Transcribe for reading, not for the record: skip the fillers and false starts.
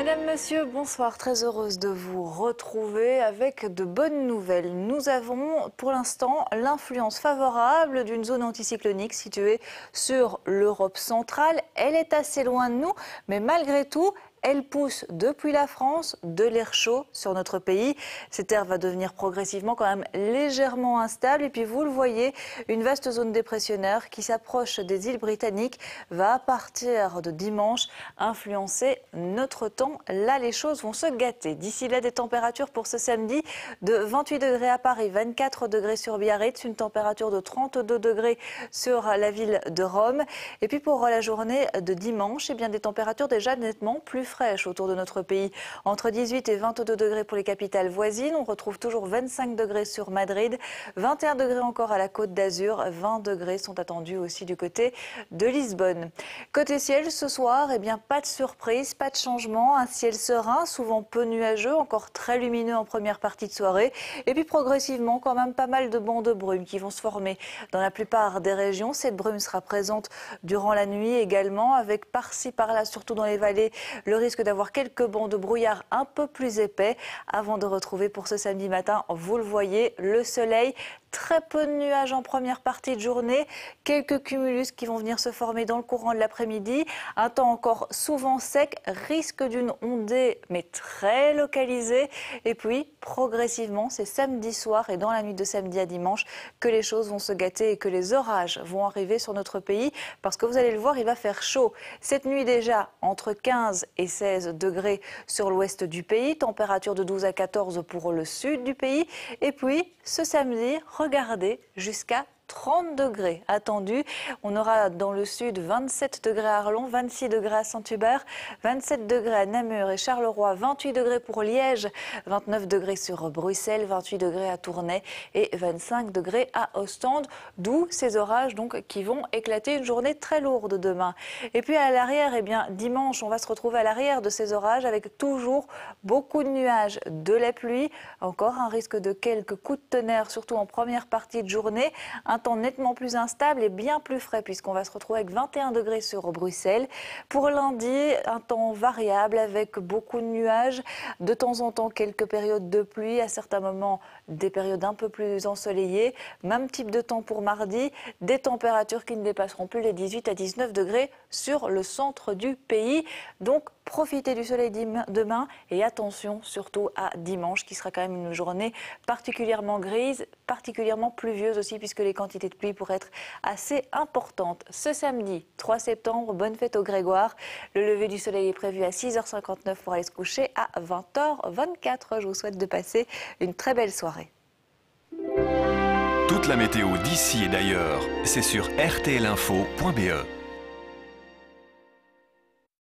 Mesdames, Messieurs, bonsoir. Très heureuse de vous retrouver avec de bonnes nouvelles. Nous avons pour l'instant l'influence favorable d'une zone anticyclonique située sur l'Europe centrale. Elle est assez loin de nous, mais malgré tout, elle pousse depuis la France de l'air chaud sur notre pays. Cet air va devenir progressivement quand même légèrement instable. Et puis vous le voyez, une vaste zone dépressionnaire qui s'approche des îles britanniques va à partir de dimanche influencer notre temps. Là, les choses vont se gâter. D'ici là, des températures pour ce samedi de 28 degrés à Paris, 24 degrés sur Biarritz, une température de 32 degrés sur la ville de Rome. Et puis pour la journée de dimanche, eh bien, des températures déjà nettement plus fraîche autour de notre pays. Entre 18 et 22 degrés pour les capitales voisines. On retrouve toujours 25 degrés sur Madrid, 21 degrés encore à la Côte d'Azur, 20 degrés sont attendus aussi du côté de Lisbonne. Côté ciel, ce soir, eh bien, pas de surprise, pas de changement. Un ciel serein, souvent peu nuageux, encore très lumineux en première partie de soirée. Et puis progressivement, quand même pas mal de bancs de brume qui vont se former dans la plupart des régions. Cette brume sera présente durant la nuit également, avec par-ci, par-là, surtout dans les vallées, le risque d'avoir quelques bancs de brouillard un peu plus épais avant de retrouver pour ce samedi matin, vous le voyez, le soleil. Très peu de nuages en première partie de journée, quelques cumulus qui vont venir se former dans le courant de l'après-midi. Un temps encore souvent sec, risque d'une ondée mais très localisée. Et puis progressivement, c'est samedi soir et dans la nuit de samedi à dimanche que les choses vont se gâter et que les orages vont arriver sur notre pays. Parce que vous allez le voir, il va faire chaud. Cette nuit déjà, entre 15 et 16 degrés sur l'ouest du pays, température de 12 à 14 pour le sud du pays. Et puis ce samedi, regardez, jusqu'à 30 degrés attendus. On aura dans le sud 27 degrés à Arlon, 26 degrés à Saint-Hubert, 27 degrés à Namur et Charleroi, 28 degrés pour Liège, 29 degrés sur Bruxelles, 28 degrés à Tournai et 25 degrés à Ostende. D'où ces orages donc qui vont éclater, une journée très lourde demain. Et puis à l'arrière, eh bien dimanche, on va se retrouver à l'arrière de ces orages avec toujours beaucoup de nuages, de la pluie, encore un risque de quelques coups de tonnerre, surtout en première partie de journée. Un temps nettement plus instable et bien plus frais puisqu'on va se retrouver avec 21 degrés sur Bruxelles. Pour lundi, un temps variable avec beaucoup de nuages, de temps en temps quelques périodes de pluie, à certains moments des périodes un peu plus ensoleillées. Même type de temps pour mardi, des températures qui ne dépasseront plus les 18 à 19 degrés sur le centre du pays. Donc profitez du soleil demain et attention surtout à dimanche qui sera quand même une journée particulièrement grise, particulièrement pluvieuse aussi puisque les quantités de pluie pourraient être assez importantes. Ce samedi 3 septembre, bonne fête aux Grégoire. Le lever du soleil est prévu à 6h59 pour aller se coucher à 20h24. Je vous souhaite de passer une très belle soirée. Toute la météo d'ici et d'ailleurs, c'est sur rtlinfo.be.